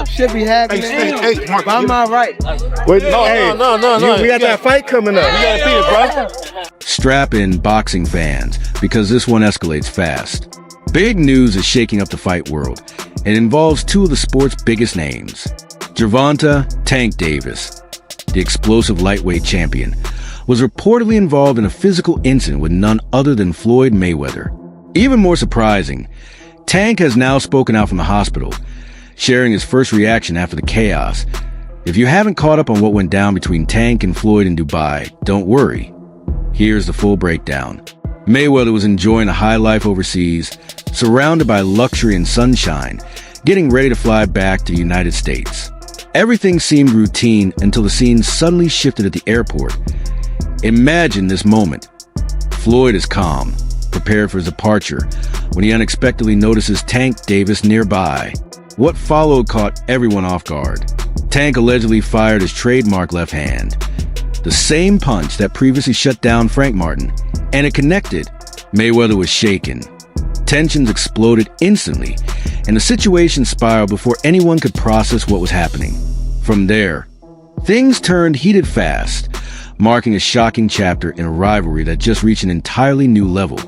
Should be happening. Hey, Mark, but I'm all right. Wait, no. We got that fight coming up. You gotta beat it, bro. Strap in, boxing fans, because this one escalates fast. Big news is shaking up the fight world. It involves two of the sport's biggest names. Gervonta "Tank" Davis, the explosive lightweight champion, was reportedly involved in a physical incident with none other than Floyd Mayweather. Even more surprising, Tank has now spoken out from the hospital, sharing his first reaction after the chaos. If you haven't caught up on what went down between Tank and Floyd in Dubai, don't worry. Here's the full breakdown. Mayweather was enjoying a high life overseas, surrounded by luxury and sunshine, getting ready to fly back to the United States. Everything seemed routine until the scene suddenly shifted at the airport. Imagine this moment. Floyd is calm, prepared for his departure, when he unexpectedly notices Tank Davis nearby. What followed caught everyone off guard. Tank allegedly fired his trademark left hand, the same punch that previously shut down Frank Martin, and it connected. Mayweather was shaken. Tensions exploded instantly, and the situation spiraled before anyone could process what was happening. From there, things turned heated fast, marking a shocking chapter in a rivalry that just reached an entirely new level.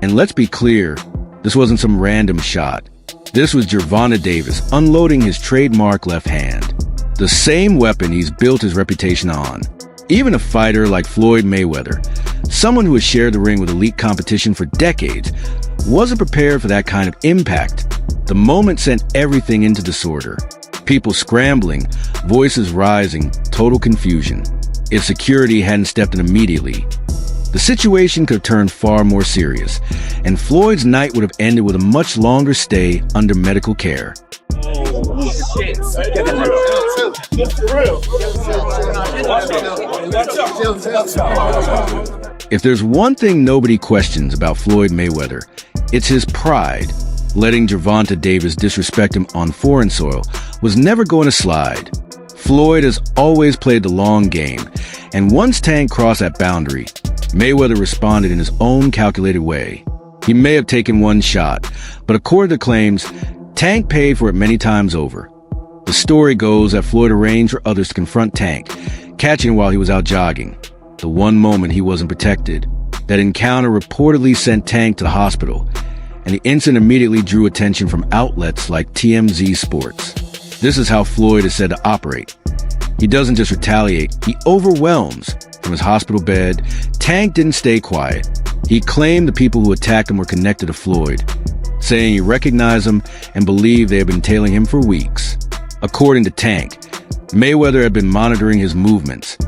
And let's be clear, this wasn't some random shot. This was Gervonta Davis unloading his trademark left hand, the same weapon he's built his reputation on. Even a fighter like Floyd Mayweather, someone who has shared the ring with elite competition for decades, wasn't prepared for that kind of impact. The moment sent everything into disorder. People scrambling, voices rising, total confusion. If security hadn't stepped in immediately, the situation could have turned far more serious, and Floyd's night would have ended with a much longer stay under medical care. If there's one thing nobody questions about Floyd Mayweather, it's his pride. Letting Gervonta Davis disrespect him on foreign soil was never going to slide. Floyd has always played the long game, and once Tank crossed that boundary, Mayweather responded in his own calculated way. He may have taken one shot, but according to claims, Tank paid for it many times over. The story goes that Floyd arranged for others to confront Tank, catching him while he was out jogging. The one moment he wasn't protected. That encounter reportedly sent Tank to the hospital, and the incident immediately drew attention from outlets like TMZ Sports. This is how Floyd is said to operate. He doesn't just retaliate, he overwhelms. From his hospital bed, Tank didn't stay quiet. He claimed the people who attacked him were connected to Floyd, saying he recognized them and believed they had been tailing him for weeks. According to Tank, Mayweather had been monitoring his movements,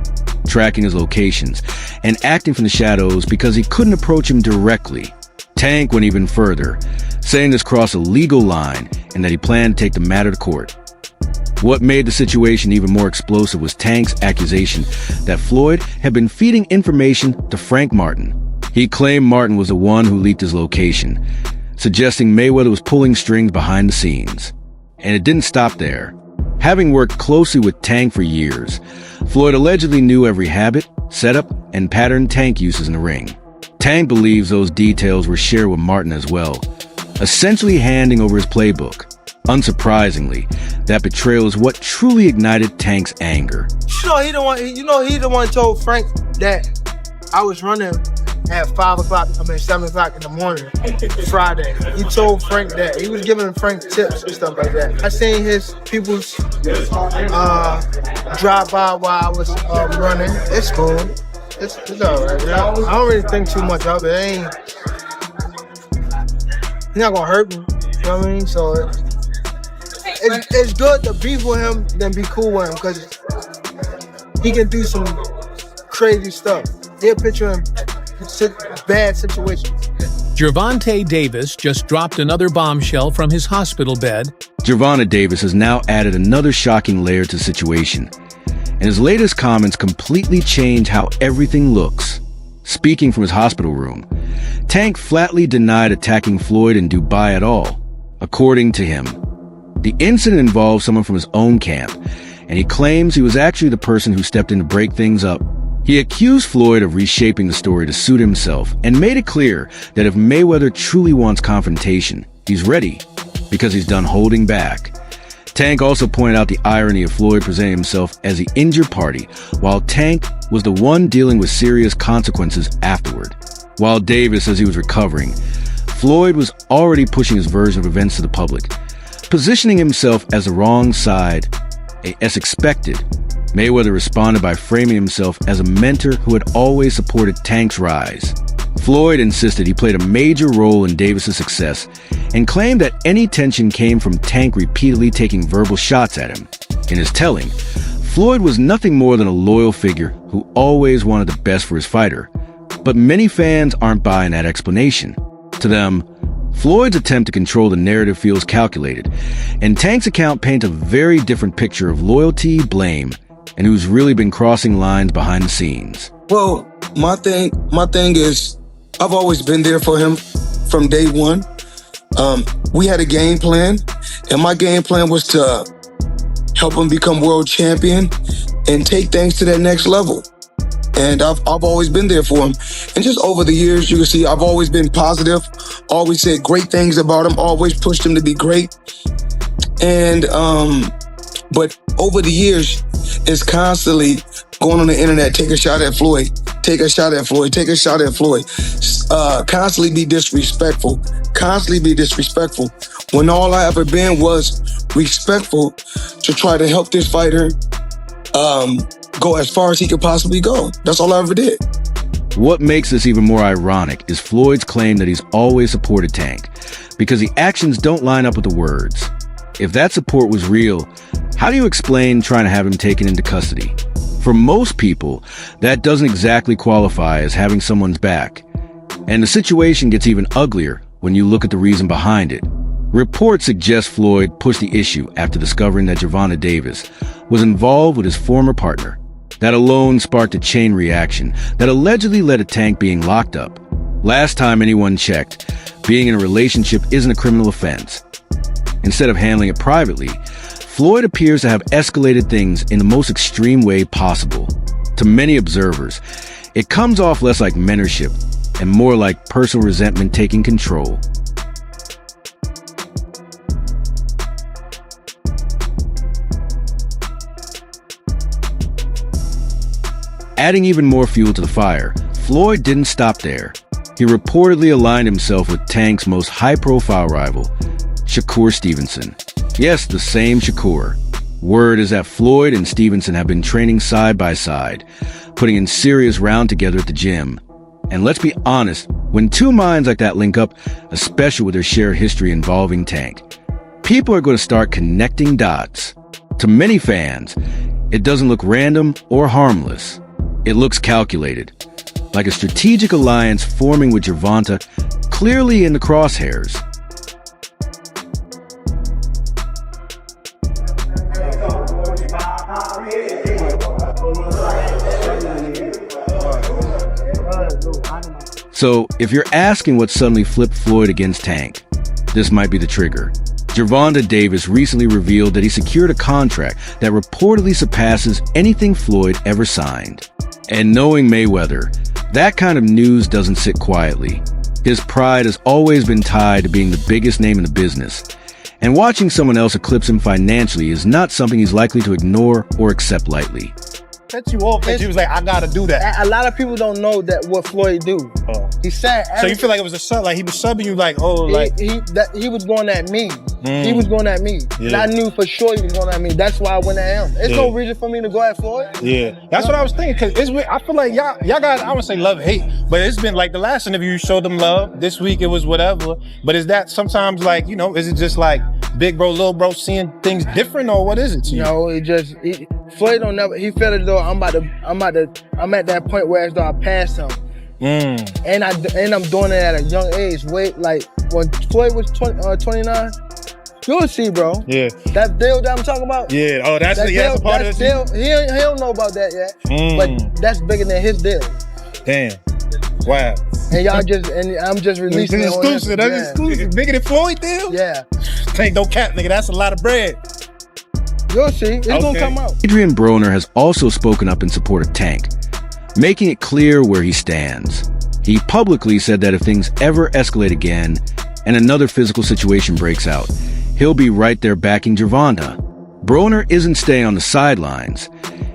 tracking his locations, and acting from the shadows because he couldn't approach him directly. Tank went even further, saying this crossed a legal line and that he planned to take the matter to court. What made the situation even more explosive was Tank's accusation that Floyd had been feeding information to Frank Martin. He claimed Martin was the one who leaked his location, suggesting Mayweather was pulling strings behind the scenes. And it didn't stop there. Having worked closely with Tank for years, Floyd allegedly knew every habit, setup, and pattern Tank uses in the ring. Tank believes those details were shared with Martin as well, essentially handing over his playbook. Unsurprisingly, that betrayal is what truly ignited Tank's anger. He the one told Frank that I was running at 7 o'clock in the morning, Friday. He told Frank that. He was giving Frank tips and stuff like that. I seen his people's drive by while I was running. It's cool. It's all right. I don't really think too much of it. He's not gonna hurt me. You know what I mean? So it's good to beef with him than be cool with him, because he can do some crazy stuff. He'll picture him in bad situations. Gervonta Davis just dropped another bombshell from his hospital bed. Gervonta Davis has now added another shocking layer to the situation, and his latest comments completely change how everything looks. Speaking from his hospital room, Tank flatly denied attacking Floyd in Dubai at all. According to him, the incident involved someone from his own camp, and he claims he was actually the person who stepped in to break things up. He accused Floyd of reshaping the story to suit himself and made it clear that if Mayweather truly wants confrontation, he's ready because he's done holding back. Tank also pointed out the irony of Floyd presenting himself as the injured party, while Tank was the one dealing with serious consequences afterward. While Davis says he was recovering, Floyd was already pushing his version of events to the public, positioning himself as the wrong side. As expected, Mayweather responded by framing himself as a mentor who had always supported Tank's rise. Floyd insisted he played a major role in Davis's success and claimed that any tension came from Tank repeatedly taking verbal shots at him. In his telling, Floyd was nothing more than a loyal figure who always wanted the best for his fighter. But many fans aren't buying that explanation. To them, Floyd's attempt to control the narrative feels calculated, and Tank's account paints a very different picture of loyalty, blame, and who's really been crossing lines behind the scenes. Well, my thing is, I've always been there for him from day one. We had a game plan, and my game plan was to help him become world champion and take things to that next level. And I've always been there for him. And just over the years, you can see I've always been positive, always said great things about him, always pushed him to be great. And, but over the years, it's constantly going on the internet, take a shot at Floyd, take a shot at Floyd, take a shot at Floyd. Constantly be disrespectful, when all I ever been was respectful to try to help this fighter go as far as he could possibly go. That's all I ever did. What makes this even more ironic is Floyd's claim that he's always supported Tank, because the actions don't line up with the words. If that support was real, how do you explain trying to have him taken into custody? For most people, that doesn't exactly qualify as having someone's back. And the situation gets even uglier when you look at the reason behind it. Reports suggest Floyd pushed the issue after discovering that Gervonta Davis was involved with his former partner. That alone sparked a chain reaction that allegedly led to Tank being locked up. Last time anyone checked, being in a relationship isn't a criminal offense. Instead of handling it privately, Floyd appears to have escalated things in the most extreme way possible. To many observers, it comes off less like mentorship and more like personal resentment taking control. Adding even more fuel to the fire, Floyd didn't stop there. He reportedly aligned himself with Tank's most high-profile rival, Shakur Stevenson. Yes, the same Shakur. Word is that Floyd and Stevenson have been training side by side, putting in serious round together at the gym. And let's be honest, when two minds like that link up, especially with their shared history involving Tank, people are going to start connecting dots. To many fans, it doesn't look random or harmless. It looks calculated, like a strategic alliance forming with Gervonta, clearly in the crosshairs. So, if you're asking what suddenly flipped Floyd against Tank, this might be the trigger. Gervonta Davis recently revealed that he secured a contract that reportedly surpasses anything Floyd ever signed. And knowing Mayweather, that kind of news doesn't sit quietly. His pride has always been tied to being the biggest name in the business, and watching someone else eclipse him financially is not something he's likely to ignore or accept lightly. Cut you off and she was like, I gotta do that. A lot of people don't know that what Floyd do. He said. So you feel like it was a sub, like he was subbing you, like, oh, like he was going at me. He was going at me. Yeah. And I knew for sure he was going at me. That's why I went at him. There's no reason for me to go at Floyd. Yeah, that's what I was thinking. Cause I feel like y'all got, I wouldn't say love hate, but it's been like the last interview you showed them love. This week it was whatever. But is that sometimes like, you know, is it just like big bro, little bro seeing things different, or what is it to you? No, Floyd don't never. He felt as though I'm at that point where as though I passed him. And I'm doing it at a young age. Wait, like when Floyd was 29, you'll see, bro. Yeah. That deal that I'm talking about. Yeah. Oh, that's a part of the deal. He don't know about that yet. But that's bigger than his deal. Damn. Wow. And I'm just releasing it. Exclusive. That's exclusive. Bigger than Floyd deal? Yeah. Ain't no cap, nigga. That's a lot of bread. You'll see. It's gonna come out. Adrian Broner has also spoken up in support of Tank, making it clear where he stands. He publicly said that if things ever escalate again and another physical situation breaks out, he'll be right there backing Gervonta. Broner isn't staying on the sidelines.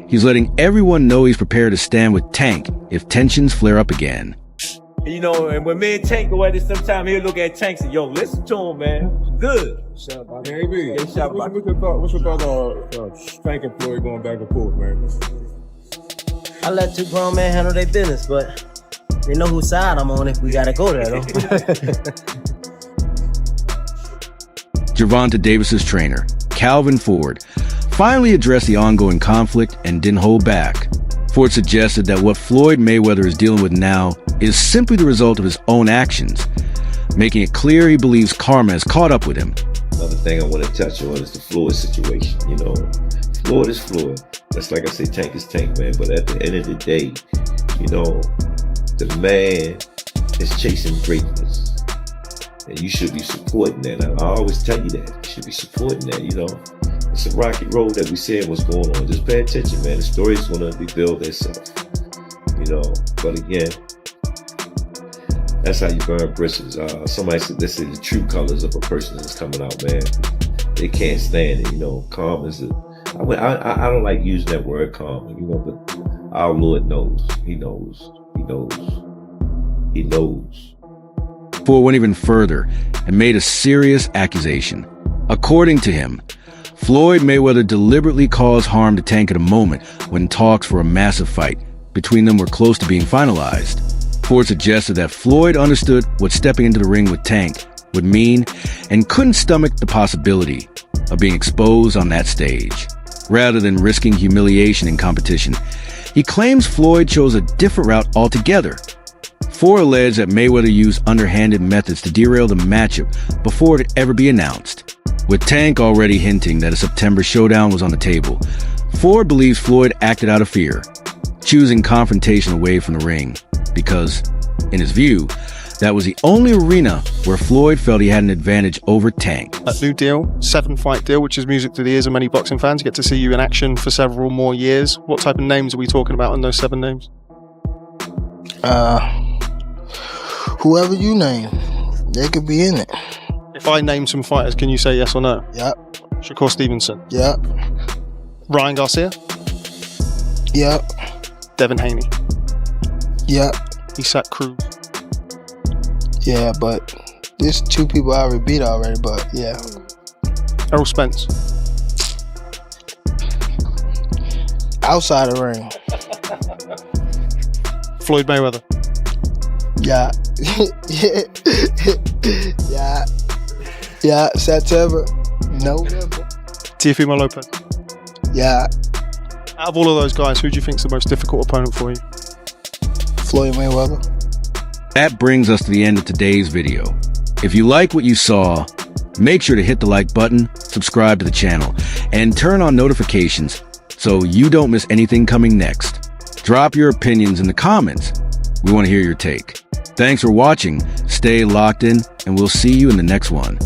He's letting everyone know he's prepared to stand with Tank if tensions flare up again. You know, and when me and Tank go at it, sometimes he'll look at Tank and say, yo, listen to him, man. Good. Maybe. What's your thought on Tank and Floyd going back and forth, man? I let two grown men handle their business, but they know whose side I'm on if we gotta go there, though. Gervonta Davis's trainer, Calvin Ford, finally addressed the ongoing conflict and didn't hold back. Ford suggested that what Floyd Mayweather is dealing with now is simply the result of his own actions, making it clear he believes karma has caught up with him. Another thing I want to touch on is the Floyd situation. You know, Floyd is Floyd. That's like I say, Tank is Tank, man. But at the end of the day, you know, the man is chasing greatness. And you should be supporting that. I always tell you that. You should be supporting that, you know. It's a rocky road that we saying what's going on. Just pay attention, man. The story's going to rebuild itself, you know. But again, that's how you burn bridges. Somebody said this is the true colors of a person that's coming out, man. They can't stand it, you know. Calm is I don't like using that word calm, you know, but our Lord knows. He knows. He knows. He knows. Ford went even further and made a serious accusation. According to him, Floyd Mayweather deliberately caused harm to Tank at a moment when talks for a massive fight between them were close to being finalized. Ford suggested that Floyd understood what stepping into the ring with Tank would mean and couldn't stomach the possibility of being exposed on that stage. Rather than risking humiliation in competition, he claims Floyd chose a different route altogether. Ford alleged that Mayweather used underhanded methods to derail the matchup before it ever be announced. With Tank already hinting that a September showdown was on the table, Ford believes Floyd acted out of fear, choosing confrontation away from the ring, because, in his view, that was the only arena where Floyd felt he had an advantage over Tank. That new deal, 7-fight deal, which is music to the ears of many boxing fans. You get to see you in action for several more years. What type of names are we talking about in those 7 names? Whoever you name, they could be in it. If I name some fighters, can you say yes or no? Yep. Shakur Stevenson. Yep. Ryan Garcia. Yep. Devin Haney. Yep. Isaac Cruz. Yeah, but there's 2 people I already beat already, but yeah. Errol Spence. Outside the ring. Floyd Mayweather. Yeah. Yeah. Yeah. September. November. Teofimo Lopez. Yeah. Out of all of those guys, who do you think is the most difficult opponent for you? Floyd Mayweather. That brings us to the end of today's video. If you like what you saw, make sure to hit the like button, subscribe to the channel, and turn on notifications so you don't miss anything coming next. Drop your opinions in the comments. We want to hear your take. Thanks for watching, stay locked in, and we'll see you in the next one.